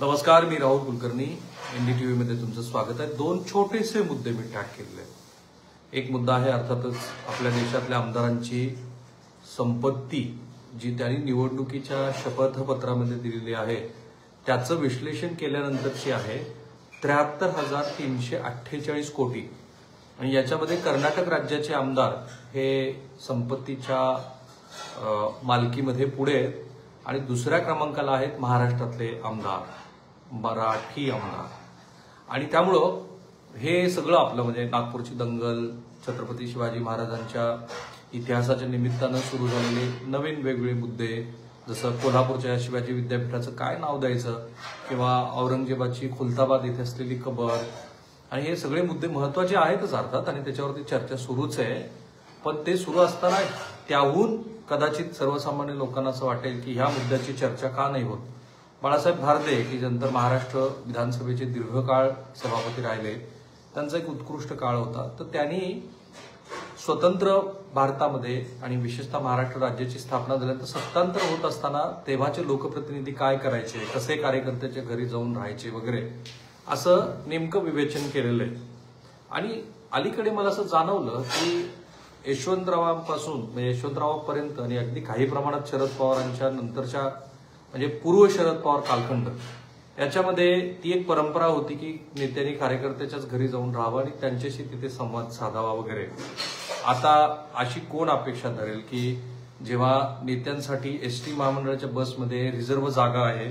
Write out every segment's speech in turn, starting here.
नमस्कार, मी राहुल कुलकर्णी. एनडीटीव्ही मध्ये तुमचं स्वागत आहे. दोन छोटेसे मुद्दे मी ट्रॅक केलेले. एक मुद्दा आहे अर्थातच आपल्या देशातल्या आमदारांची संपत्ती जी त्यांनी निवडणुकीच्या शपथपत्रामध्ये दिलेली आहे त्याचं विश्लेषण केल्यानंतरची आहे 73,348 कोटी. आणि याच्यामध्ये कर्नाटक राज्याचे आमदार हे संपत्तीच्या मालकीमध्ये पुढे आहेत आणि दुसऱ्या क्रमांकाला आहेत महाराष्ट्रातले आमदार, मराठी आमदार. आणि त्यामुळं हे सगळं आपलं म्हणजे नागपूरची दंगल, छत्रपती शिवाजी महाराजांच्या इतिहासाच्या निमित्तानं सुरू झालेले नवीन वेगवेगळे मुद्दे, जसं कोल्हापूरच्या शिवाजी विद्यापीठाचं काय नाव द्यायचं किंवा औरंगजेबाची खुलताबाद इथे असलेली कबर, आणि हे सगळे मुद्दे महत्वाचे आहेतच अर्थात आणि त्याच्यावरती चर्चा सुरूच आहे. पण ते सुरू असताना त्याहून कदाचित सर्वसामान्य लोकांना असं वाटेल की ह्या मुद्द्याची चर्चा का नाही होत. बाळासाहेब भारदे की नंतर महाराष्ट्र विधानसभेचे दीर्घकाळ सभापती राहिले, त्यांचा एक उत्कृष्ट काळ होता. तर त्यांनी स्वतंत्र भारतामध्ये आणि विशेषतः महाराष्ट्र राज्याची स्थापना झाल्यानंतर सत्तांतर होत असताना तेव्हाचे लोकप्रतिनिधी काय करायचे, कसे कार्यकर्त्याच्या घरी जाऊन राहायचे वगैरे असं नेमकं विवेचन केलेलं आहे. आणि अलीकडे मला असं जाणवलं की यशवंतरावांपासून म्हणजे यशवंतरावांपर्यंत आणि अगदी काही प्रमाणात शरद पवारांच्या नंतरच्या म्हणजे पूर्व शरद पवार कालखंड याच्यामध्ये ती एक परंपरा होती की नेत्यांनी कार्यकर्त्याच्याच घरी जाऊन राहावं आणि त्यांच्याशी तिथे संवाद साधावा वगैरे. आता अशी कोण अपेक्षा धरेल की जेव्हा नेत्यांसाठी एसटी महामंडळाच्या बसमध्ये रिझर्व्ह जागा आहे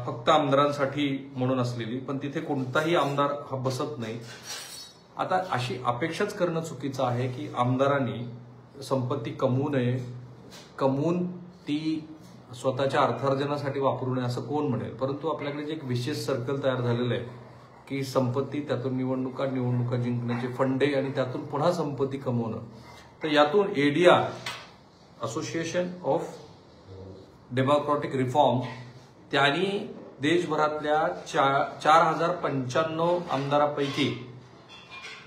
फक्त आमदारांसाठी म्हणून असलेली, पण तिथे कोणताही आमदार हा बसत नाही. आता अशी अपेक्षाच करणं चुकीचं आहे की आमदारांनी संपत्ती कमवू नये, कमवून ती स्वतःच्या अर्थार्जनासाठी वापरू नये असं कोण म्हणेल. परंतु आपल्याकडे जे एक विशेष सर्कल तयार झालेलं आहे की संपत्ती, त्यातून निवडणुका जिंकण्याचे फंडे आणि त्यातून पुन्हा संपत्ती कमवणं. तर यातून ADR association of democratic reform त्यांनी देशभरातल्या 4,095 आमदारांपैकी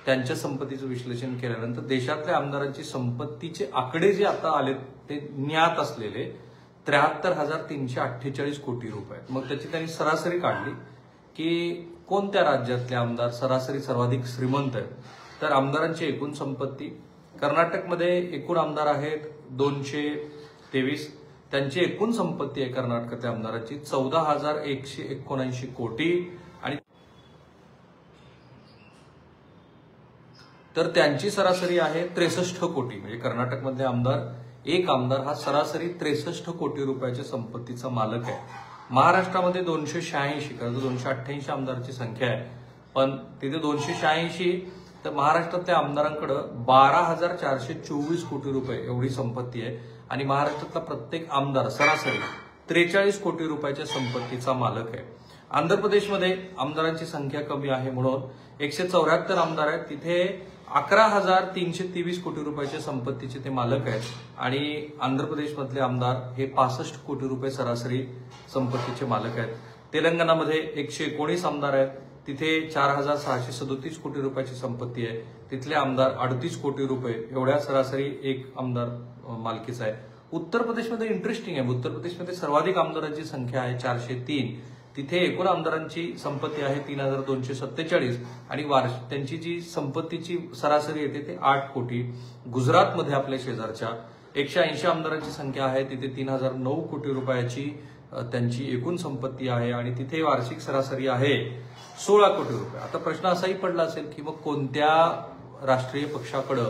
त्यांच्या संपत्तीचं विश्लेषण केल्यानंतर देशातल्या आमदारांची संपत्तीचे आकडे जे आता आले ते ज्ञात असलेले 73,348 कोटी रुपये. मग त्याची त्यांनी सरासरी काढली की कोणत्या राज्यातले आमदार सरासरी सर्वाधिक श्रीमंत आहेत. तर आमदारांची एकूण संपत्ती कर्नाटकमध्ये एकूण आमदार आहेत 223. त्यांची एकूण संपत्ती आहे कर्नाटकातल्या आमदारांची 14,179 कोटी. आणि तर त्यांची सरासरी आहे 63 कोटी. म्हणजे कर्नाटकमधले एक आमदार हा सरासरी 63 कोटी रुपयाच्या संपत्तीचा मालक आहे. महाराष्ट्रामध्ये 286, कारण 288 आमदारांची संख्या आहे, पण तिथे 286, तर महाराष्ट्रातल्या आमदारांकडे 12,424 कोटी रुपये एवढी संपत्ती आहे. आणि महाराष्ट्रातला प्रत्येक आमदार सरासरी 43 कोटी रुपयाच्या संपत्तीचा मालक आहे. आंध्र प्रदेशमध्ये आमदारांची संख्या कमी आहे म्हणून 174 आमदार आहेत, तिथे 11,323 कोटी रुपयाच्या संपत्तीचे ते मालक आहेत. आणि आंध्र प्रदेशमधले आमदार हे 65 कोटी रुपये सरासरी संपत्तीचे मालक आहेत. तेलंगणामध्ये 119 आमदार आहेत, तिथे 4,637 कोटी रुपयाची संपत्ती आहे, तिथले आमदार 38 कोटी रुपये एवढ्या सरासरी एक आमदार मालकीचा आहे. उत्तर प्रदेशमध्ये इंटरेस्टिंग आहे, उत्तर प्रदेशमध्ये सर्वाधिक आमदारांची संख्या आहे 403, तिथे एकूण आमदारांची संपत्ती आहे 3,247 आणि त्यांची जी संपत्तीची सरासरी येते ते 8 कोटी. गुजरातमध्ये आपल्या शेजारच्या 180 आमदारांची संख्या आहे, तिथे 3,009 कोटी रुपयाची त्यांची एकूण संपत्ती आहे आणि तिथे वार्षिक सरासरी आहे 16 कोटी रुपये. आता प्रश्न असाही पडला असेल की मग कोणत्या राष्ट्रीय पक्षाकडे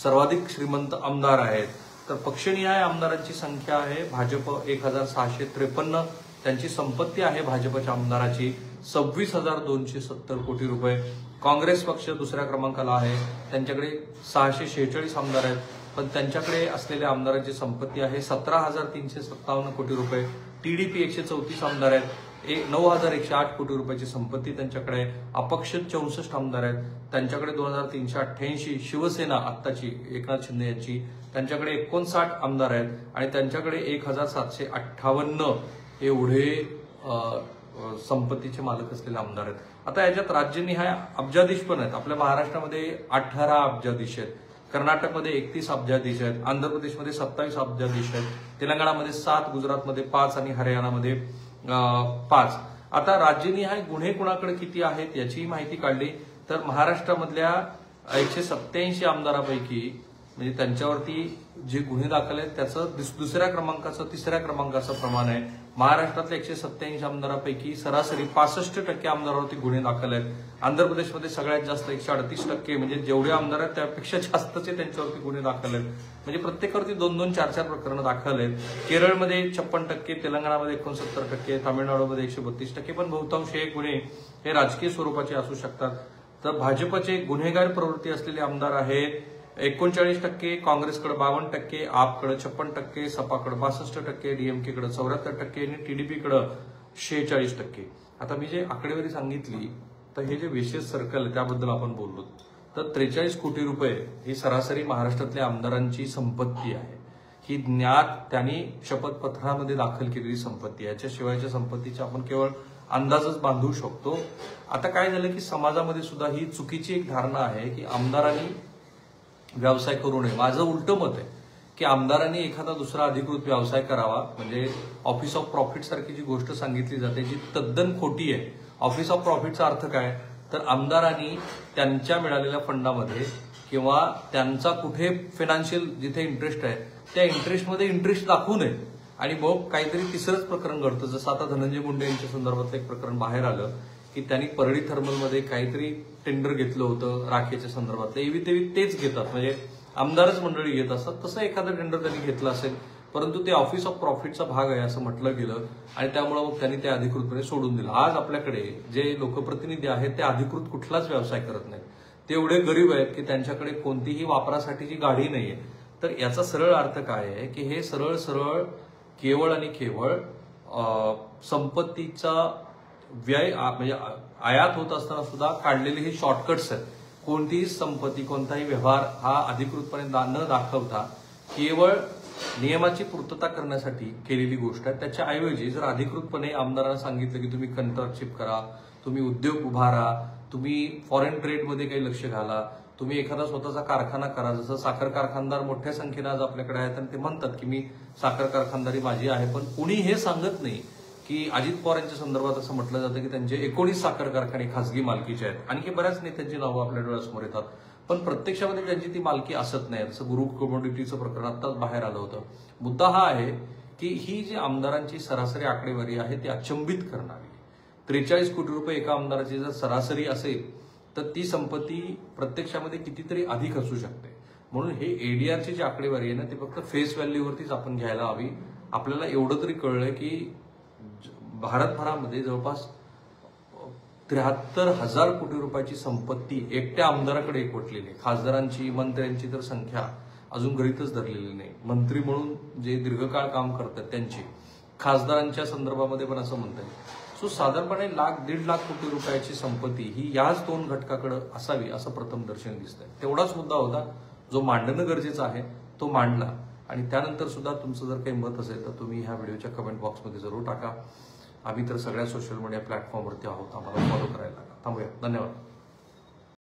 सर्वाधिक श्रीमंत आमदार आहेत. तर पक्षनिहाय आमदारांची संख्या आहे भाजप 1,653, त्यांची संपत्ती आहे भाजपच्या आमदाराची 26,270 कोटी रुपये. काँग्रेस पक्ष दुसऱ्या क्रमांकाला आहे, त्यांच्याकडे 646 आमदार आहेत, पण त्यांच्याकडे असलेल्या आमदारांची संपत्ती आहे 17,357 कोटी रुपये. टीडीपी 134 आमदार आहेत, 9,108 कोटी रुपयाची संपत्ती त्यांच्याकडे आहे. अपक्ष 64 आमदार आहेत, त्यांच्याकडे 2,388. शिवसेना आत्ताची एकनाथ शिंदे यांची, त्यांच्याकडे 59 आमदार आहेत आणि त्यांच्याकडे 1,758 एवढे संपत्तीचे मालक असलेले आमदार आहेत. आता याच्यात राज्यनिहाय अब्जाधीश पण आहेत. आपल्या महाराष्ट्रामध्ये 18 अब्जाधीश आहेत, कर्नाटकमध्ये 31 अब्जाधीश आहेत, आंध्र प्रदेशमध्ये 27 अब्जाधीश आहेत, तेलंगणामध्ये 7, गुजरातमध्ये 5 आणि हरियाणामध्ये 5. आता राज्यनिहाय गुन्हे कुणाकडे किती आहेत याची माहिती काढली तर महाराष्ट्रामधल्या 187 आमदारापैकी म्हणजे त्यांच्यावरती जे गुन्हे दाखल आहेत त्याचं दुसऱ्या क्रमांकाचं तिसऱ्या क्रमांकाचं प्रमाण आहे. महाराष्ट्रातल्या 187 आमदारापैकी सरासरी 65% आमदारावरती गुन्हे दाखल आहेत. आंध्र प्रदेशमध्ये सगळ्यात जास्त 138%, म्हणजे जेवढे आमदार आहेत त्यापेक्षा जास्तचे त्यांच्यावरती गुन्हे दाखल आहेत. म्हणजे प्रत्येकावरती 2-2, 4-4 प्रकरणं दाखल आहेत. केरळमध्ये 56%, तेलंगणामध्ये 69%, तामिळनाडूमध्ये 132%, पण बहुतांश हे गुन्हे हे राजकीय स्वरूपाचे असू शकतात. तर भाजपचे गुन्हेगार प्रवृत्ती असलेले आमदार आहेत 39%, काँग्रेसकडे 52%, आपकडे 56%, सपाकडे 62%, डीएमकेकडे 74% आणि टीडीपीकडे 46%. आता मी जे आकडेवारी सांगितली तर हे जे विशेष सर्कल आहे त्याबद्दल आपण बोललो तर 43 कोटी रुपये ही सरासरी महाराष्ट्रातल्या आमदारांची संपत्ती आहे. ही ज्ञात त्यांनी शपथपत्रामध्ये दाखल केलेली संपत्ती आहे. याच्याशिवायच्या संपत्तीची आपण केवळ अंदाजच बांधू शकतो. आता काय झालं की समाजामध्ये सुद्धा ही चुकीची एक धारणा आहे की आमदारांनी व्यवसाय करू नये. माझं उलटं मत आहे की आमदारांनी एखादा दुसरा अधिकृत व्यवसाय करावा. म्हणजे ऑफिस ऑफ प्रॉफिट सारखी जी गोष्ट सांगितली जाते जी तद्दन खोटी आहे. ऑफिस ऑफ प्रॉफिटचा अर्थ काय तर आमदारांनी त्यांच्या मिळालेल्या फंडामध्ये किंवा त्यांचा कुठे फायनान्शियल जिथे इंटरेस्ट आहे त्या इंटरेस्टमध्ये इंटरेस्ट दाखवू नये आणि मग काहीतरी तिसरंच प्रकरण घडतं. जसं आता धनंजय मुंडे यांच्या संदर्भातलं एक प्रकरण बाहेर आलं की त्यांनी परळी थर्मलमध्ये काहीतरी टेंडर घेतलं होतं राखेच्या संदर्भातलं. एवी तेवी तेच घेतात, म्हणजे आमदारच मंडळी घेत असतात. तसं एखादं टेंडर त्यांनी घेतलं असेल परंतु ते ऑफिस ऑफ प्रॉफिटचा भाग आहे असं म्हटलं गेलं आणि त्यामुळे मग त्यांनी ते अधिकृतपणे सोडून दिलं. आज आपल्याकडे जे लोकप्रतिनिधी आहेत ते अधिकृत कुठलाच व्यवसाय करत नाहीत. ते एवढे गरीब आहेत की त्यांच्याकडे कोणतीही वापरासाठीची गाडी नाहीये. तर याचा सरळ अर्थ काय आहे की हे सरळ सरळ केवळ आणि केवळ संपत्तीचा व्यय म्हणजे आयात होत असताना सुद्धा काढलेले हे शॉर्टकट्स आहेत. कोणतीही संपत्ती कोणताही व्यवहार हा अधिकृतपणे न दाखवता केवळ नियमाची पूर्तता करण्यासाठी केलेली गोष्ट आहे. त्याच्याऐवजी जर अधिकृतपणे आमदारांना सांगितलं की तुम्ही कंत्राटशिप करा, तुम्ही उद्योग उभारा, तुम्ही फॉरेन ट्रेडमध्ये काही लक्ष घाला, तुम्ही एखादा स्वतःचा कारखाना करा. जसं साखर कारखानदार मोठ्या संख्येने आज आपल्याकडे आहेत आणि ते म्हणतात की मी साखर कारखानदारी माझी आहे. पण कुणी हे सांगत नाही की अजित पवार यांच्या संदर्भात असं म्हटलं जातं की त्यांचे 19 साखर कारखाने खासगी मालकीचे आहेत. आणखी बऱ्याच नेत्यांची नावं आपल्या डोळ्यासमोर येतात पण प्रत्यक्षामध्ये त्यांची ती मालकी असत नाही. जसं ग्रुप कमोडिटीचं प्रकरण आत्ताच बाहेर आलं होतं. मुद्दा हा आहे की ही जी आमदारांची सरासरी आकडेवारी आहे ती अचंबित करणारी. 43 कोटी रुपये एका आमदाराची जर सरासरी असेल तर ती संपत्ती प्रत्यक्षामध्ये कितीतरी अधिक असू शकते. म्हणून हे एडीआरची जी आकडेवारी आहे ना ती फक्त फेस व्हॅल्यूवरतीच आपण घ्यायला हवी. आपल्याला एवढं तरी कळलंय की भारतभरामध्ये जवळपास 73,000 कोटी रुपयाची संपत्ती एकट्या आमदाराकडे एकवटलेली आहे. खासदारांची मंत्र्यांची तर संख्या अजून गणितच धरलेली नाही. मंत्री म्हणून जे दीर्घकाळ काम करतात त्यांची, खासदारांच्या संदर्भामध्ये पण असं म्हणता येईल. सो साधारणपणे 1,00,000-1.5 लाख कोटी रुपयाची संपत्ती ही याच दोन घटकाकडे असावी असं प्रथम दर्शन दिसतंय. तेवढाच मुद्दा होता जो मांडणं गरजेचं आहे तो मांडला आणि त्यानंतर सुद्धा तुमचं जर काही मत असेल तर तुम्ही ह्या व्हिडिओच्या कमेंट बॉक्समध्ये जरूर टाका. आम्ही तर सगळ्या सोशल मीडिया प्लॅटफॉर्मवरती आहोत, आम्हाला फॉलो करायला. थांबूया. धन्यवाद.